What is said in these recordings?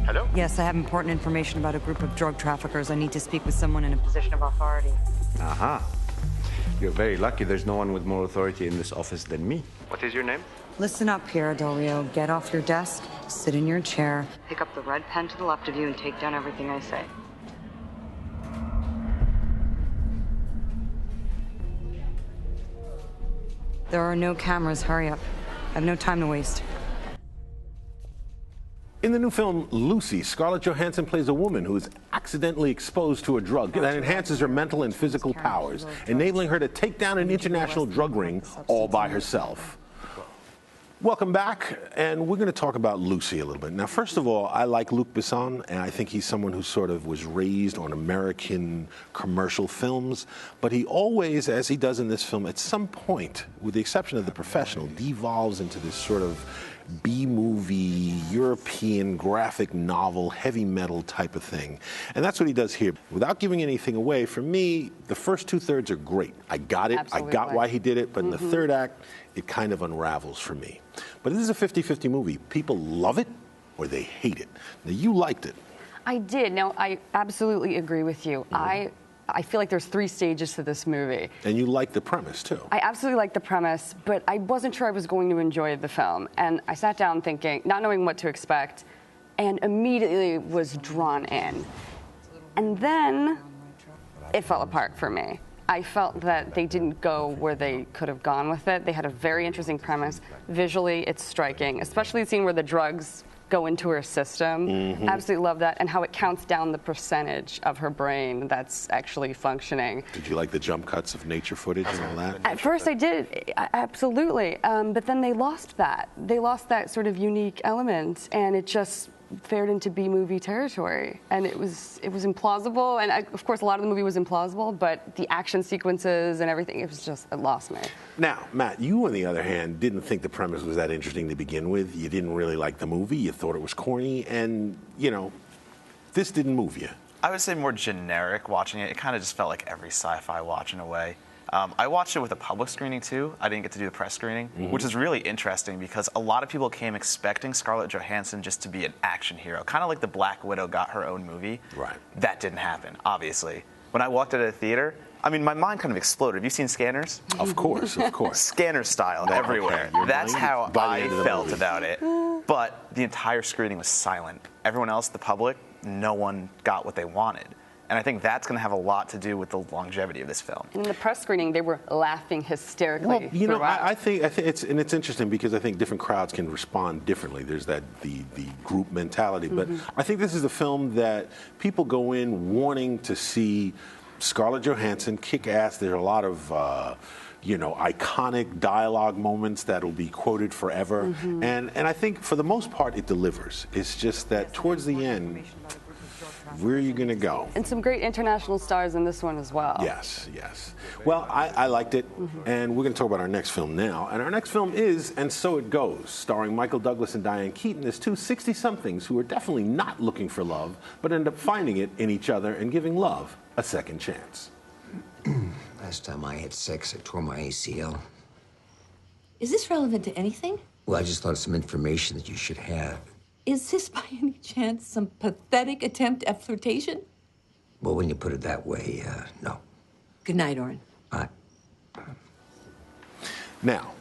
Hello? Yes, I have important information about a group of drug traffickers. I need to speak with someone in a position of authority. Aha. You're very lucky there's no one with more authority in this office than me. What is your name? Listen up, Piero Del Rio. Get off your desk, sit in your chair, pick up the red pen to the left of you, and take down everything I say. There are no cameras. Hurry up. I have no time to waste. In the new film Lucy, Scarlett Johansson plays a woman who is accidentally exposed to a drug that enhances her mental and physical powers, enabling her to take down an international drug ring all by herself. Welcome back, and we're going to talk about Lucy a little bit. Now, first of all, I like Luc Besson, and I think he's someone who sort of was raised on American commercial films, but he always, as he does in this film, at some point, with the exception of The Professional, devolves into this sort of B-movie, European graphic novel, heavy metal type of thing. And that's what he does here. Without giving anything away, for me, the first two-thirds are great. I got it. Absolutely. I got why he did it. But in the third act, it kind of unravels for me. But this is a 50-50 movie. People love it or they hate it. Now, you liked it. I did. Now, I absolutely agree with you. I feel like there's 3 stages to this movie. And you like the premise, too. I absolutely like the premise, but I wasn't sure I was going to enjoy the film. And I sat down thinking, not knowing what to expect, and immediately was drawn in. And then it fell apart for me. I felt that they didn't go where they could have gone with it. They had a very interesting premise. Visually, it's striking, especially the scene where the drugs go into her system. Absolutely love that, and how it counts down the percentage of her brain that's actually functioning. Did you like the jump cuts of nature footage and all that? At first I did, absolutely, but then they lost that. They lost that sort of unique element, and it just fared into B-movie territory, and it was implausible, and of course a lot of the movie was implausible, but the action sequences and everything, it lost me. Now, Matt, you on the other hand didn't think the premise was that interesting to begin with. You didn't really like the movie. You thought it was corny, and, you know, this didn't move you. I would say more generic watching it. It kind of just felt like every sci-fi watch in a way. I watched it with a public screening, too. I didn't get to do the press screening, which is really interesting because a lot of people came expecting Scarlett Johansson just to be an action hero, kind of like the Black Widow got her own movie. Right. That didn't happen, obviously. When I walked out of the theater, I mean, my mind kind of exploded. Have you seen Scanners? Of course, of course. Scanner style everywhere. Okay. That's how I felt movie. about it. But the entire screening was silent. Everyone else, the public, no one got what they wanted. And I think that's going to have a lot to do with the longevity of this film. In the press screening, they were laughing hysterically. Well, you know, I think it's interesting because I think different crowds can respond differently. There's the group mentality, but I think this is a film that people go in wanting to see Scarlett Johansson kick ass. There's a lot of iconic dialogue moments that will be quoted forever, and I think for the most part it delivers. It's just that towards the end, where are you going to go? And some great international stars in this one as well. Yes, yes. Well, I liked it, and we're going to talk about our next film now. And our next film is And So It Goes, starring Michael Douglas and Diane Keaton as two 60-somethings who are definitely not looking for love, but end up finding it in each other and giving love a second chance. Last time I had sex, I tore my ACL. Is this relevant to anything? Well, I just thought of some information that you should have. Is this by any chance some pathetic attempt at flirtation? Well, when you put it that way, no. Good night, Oren. Now,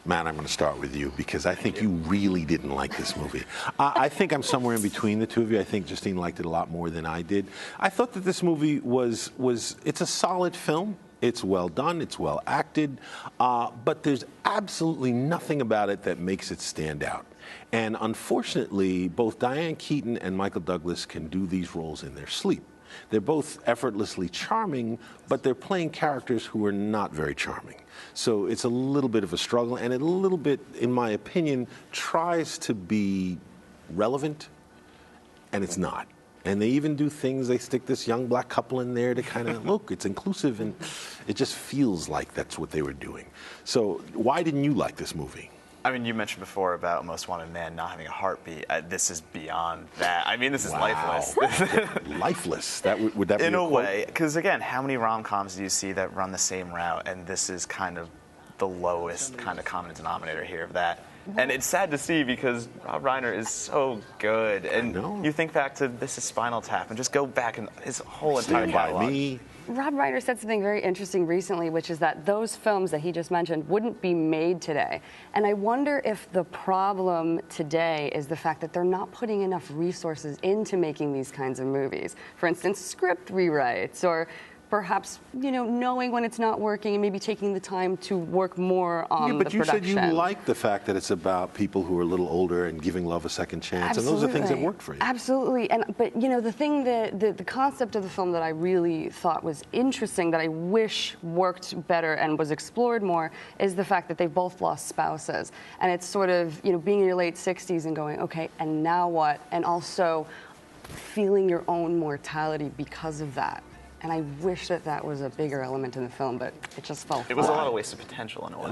Matt, I'm going to start with you because I think you really didn't like this movie. I think I'm somewhere in between the two of you. I think Justine liked it a lot more than I did. I thought that this movie it's a solid film. It's well done, it's well acted, but there's absolutely nothing about it that makes it stand out. And unfortunately, both Diane Keaton and Michael Douglas can do these roles in their sleep. They're both effortlessly charming, but they're playing characters who are not very charming. So it's a little bit of a struggle, and it a little bit, in my opinion, tries to be relevant, and it's not. And they even do things, they stick this young black couple in there to kind of, look, it's inclusive, and it just feels like that's what they were doing. So why didn't you like this movie? I mean, you mentioned before about Most Wanted Man not having a heartbeat. This is beyond that. I mean, this is lifeless. Lifeless? Would that be in a a quote? way, because again, how many rom-coms do you see that run the same route? And this is kind of the lowest kind of common denominator here of that. And it's sad to see because Rob Reiner is so good. And you think back to This Is Spinal Tap and just go back and his whole entire catalog. Rob Reiner said something very interesting recently, which is that those films that he just mentioned wouldn't be made today. And I wonder if the problem today is the fact that they're not putting enough resources into making these kinds of movies. For instance, script rewrites, or perhaps, you know, knowing when it's not working and maybe taking the time to work more on the production. But you said you like the fact that it's about people who are a little older and giving love a second chance. Absolutely. And those are things that work for you. Absolutely. But, you know, the thing that the concept of the film that I really thought was interesting, that I wish worked better and was explored more, is the fact that they've both lost spouses. And it's sort of, you know, being in your late 60s and going, okay, and now what? And also feeling your own mortality because of that. And I wish that that was a bigger element in the film, but it just fell flat. It was a lot of wasted potential in a way.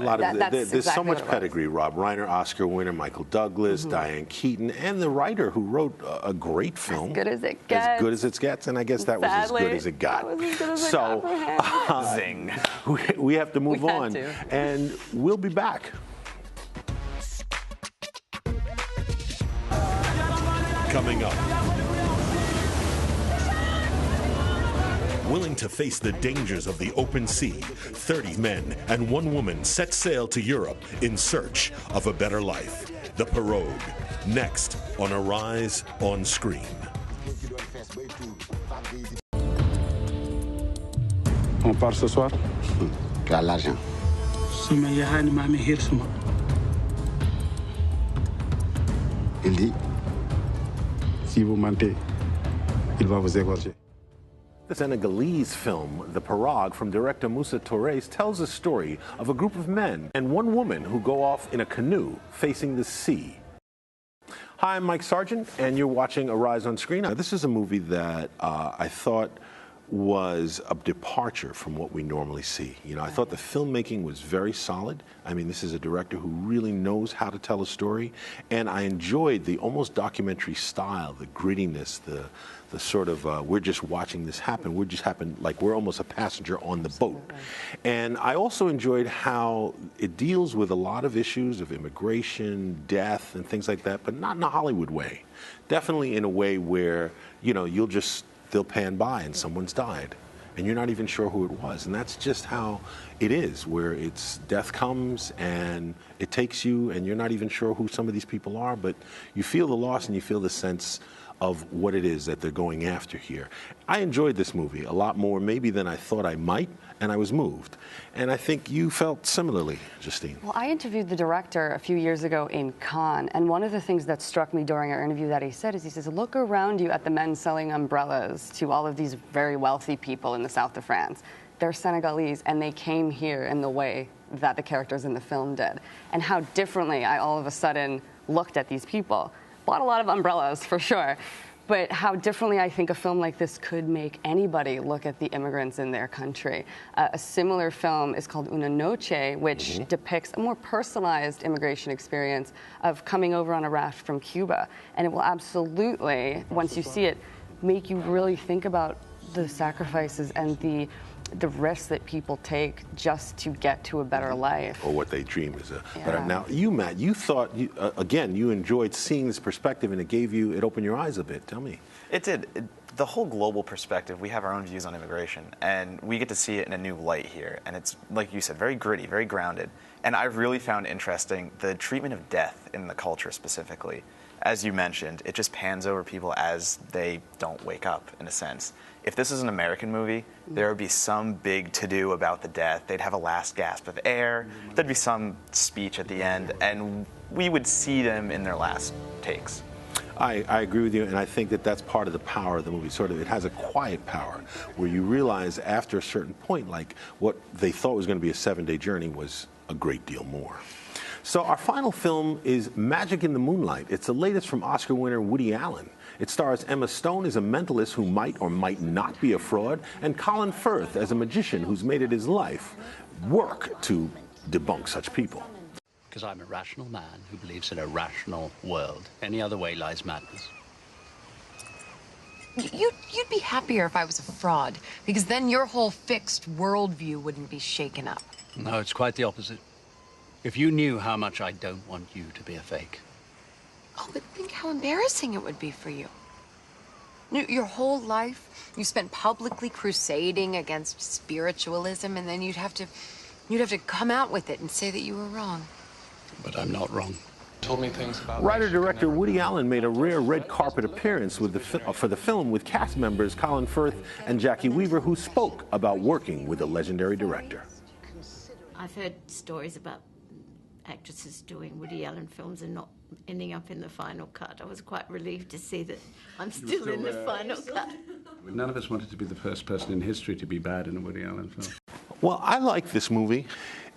There's exactly so much pedigree. Rob Reiner, Oscar winner, Michael Douglas, Diane Keaton, and the writer who wrote a great film. As good as it gets. As good as it gets, and I guess that was as good as it got. That was as good as it got for him. Zing. We have to move on, and we'll be back. Coming up. Willing to face the dangers of the open sea, 30 men and 1 woman set sail to Europe in search of a better life. The Pirogue, next on Arise on Screen. On part ce soir? Got l'argent. Il dit, si vous mentez, il va vous égorger. The Senegalese film, The Pirogue, from director Moussa Torres, tells a story of a group of men and 1 woman who go off in a canoe facing the sea. Hi, I'm Mike Sargent, and you're watching Arise on Screen. Now, this is a movie that I thought was a departure from what we normally see. You know, I thought the filmmaking was very solid. I mean, this is a director who really knows how to tell a story, and I enjoyed the almost documentary style, the grittiness, the sort of, we're just watching this happen. Like we're almost a passenger on the boat. And I also enjoyed how it deals with a lot of issues of immigration, death, and things like that, but not in a Hollywood way. Definitely in a way where, you know, they'll pan by and someone's died and you're not even sure who it was. And that's just how it is, where death comes and it takes you and you're not even sure who some of these people are, but you feel the loss and you feel the sense of what it is that they're going after here. I enjoyed this movie a lot more maybe than I thought I might, and I was moved. And I think you felt similarly, Justine. Well, I interviewed the director a few years ago in Cannes, and one of the things that struck me during our interview that he says, look around you at the men selling umbrellas to all of these very wealthy people in the south of France. They're Senegalese, and they came here in the way that the characters in the film did. And how differently I all of a sudden looked at these people. Bought a lot of umbrellas, for sure. But how differently I think a film like this could make anybody look at the immigrants in their country. A similar film is called Una Noche, which depicts a more personalized immigration experience of coming over on a raft from Cuba. And it will absolutely, once you see it, make you really think about the sacrifices and the risks that people take just to get to a better life. Or what they dream is better. Now, you, Matt, you thought, again, you enjoyed seeing this perspective and it opened your eyes a bit. Tell me. It did. The whole global perspective, we have our own views on immigration, and we get to see it in a new light here. And it's, like you said, very gritty, very grounded. And I've really found interesting the treatment of death in the culture specifically. As you mentioned, it just pans over people as they don't wake up, in a sense. If this is an American movie, there would be some big to-do about the death. They'd have a last gasp of air. There'd be some speech at the end, and we would see them in their last takes. I agree with you, and I think that that's part of the power of the movie. Sort of, it has a quiet power where you realize after a certain point, like what they thought was going to be a 7-day journey was a great deal more. So our final film is Magic in the Moonlight. It's the latest from Oscar winner Woody Allen. It stars Emma Stone as a mentalist who might or might not be a fraud, and Colin Firth as a magician who's made it his life work to debunk such people. Because I'm a rational man who believes in a rational world. Any other way lies madness. You'd be happier if I was a fraud, because then your whole fixed worldview wouldn't be shaken up. No, it's quite the opposite. If you knew how much I don't want you to be a fake. Oh, but think how embarrassing it would be for you. Your whole life, you spent publicly crusading against spiritualism, and then you'd have to come out with it and say that you were wrong. But I'm not wrong. Told me things about Writer-director Woody Allen made a rare red carpet appearance with for the film with cast members Colin Firth and Jackie Weaver, who spoke about working with the legendary director. I've heard stories about actresses doing Woody Allen films and not ending up in the final cut. I was quite relieved to see that I'm still in the final cut. None of us wanted to be the first person in history to be bad in a Woody Allen film. Well, I like this movie.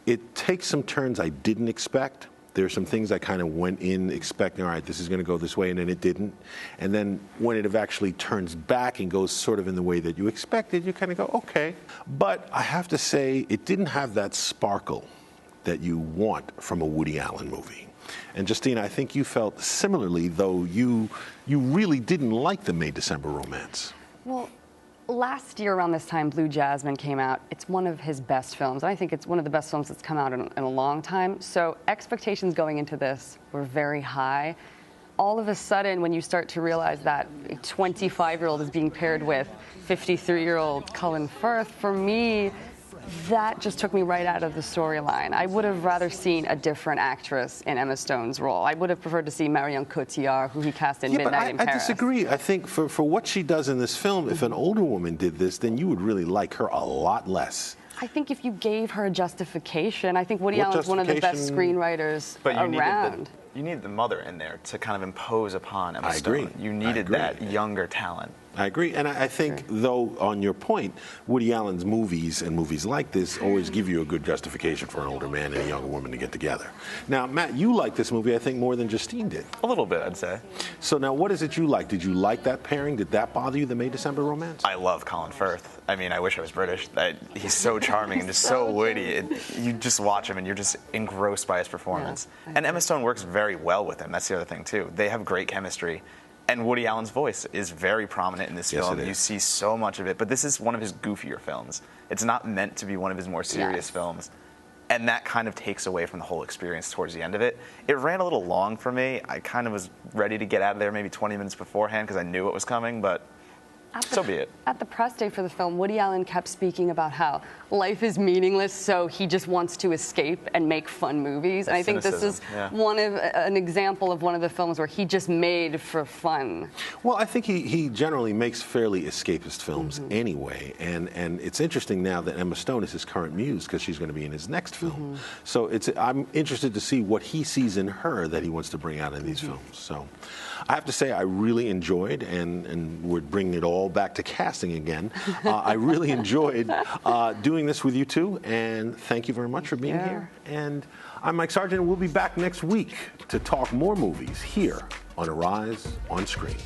It takes some turns I didn't expect. There are some things I kind of went in expecting, all right, this is going to go this way, and then it didn't. And then when it actually turns back and goes sort of in the way that you expected, you kind of go, okay. But I have to say, it didn't have that sparkle that you want from a Woody Allen movie. And Justine, I think you felt similarly, though you really didn't like the May-December Romance. Well, last year around this time, Blue Jasmine came out. It's one of his best films. I think it's one of the best films that's come out in a long time. So expectations going into this were very high. All of a sudden, when you start to realize that a 25-year-old is being paired with 53-year-old Colin Firth, for me, that just took me right out of the storyline. I would have rather seen a different actress in Emma Stone's role. I would have preferred to see Marion Cotillard, who he cast in Midnight in Paris. I disagree. I think for what she does in this film, if an older woman did this, then you would really like her a lot less. I think if you gave her a justification, I think Woody Allen's one of the best screenwriters around. You needed the mother in there to kind of impose upon Emma Stone. I agree. You needed that younger talent. I agree. And I think, though, on your point, Woody Allen's movies and movies like this always give you a good justification for an older man and a younger woman to get together. Now, Matt, you like this movie, I think, more than Justine did. A little bit, I'd say. So now, what is it you like? Did you like that pairing? Did that bother you, the May-December Romance? I love Colin Firth. I mean, I wish I was British. He's so charming and just so witty. You just watch him and you're just engrossed by his performance. Yeah, and Emma Stone works very well with him. That's the other thing, too. They have great chemistry. And Woody Allen's voice is very prominent in this film. You see so much of it. But this is one of his goofier films. It's not meant to be one of his more serious films. And that kind of takes away from the whole experience towards the end of it. It ran a little long for me. I kind of was ready to get out of there maybe 20 minutes beforehand because I knew it was coming, but so be it. At the press day for the film, Woody Allen kept speaking about how life is meaningless, so he just wants to escape and make fun movies. And I think this is an example of one of the films where he just made for fun. Well, I think he generally makes fairly escapist films anyway. And it's interesting now that Emma Stone is his current muse because she's going to be in his next film. So I'm interested to see what he sees in her that he wants to bring out in these films. So I have to say I really enjoyed, and we're bringing it all back to casting again. I really enjoyed doing this with you two, and thank you very much for being here. And I'm Mike Sargent, and we'll be back next week to talk more movies here on Arise on Screen.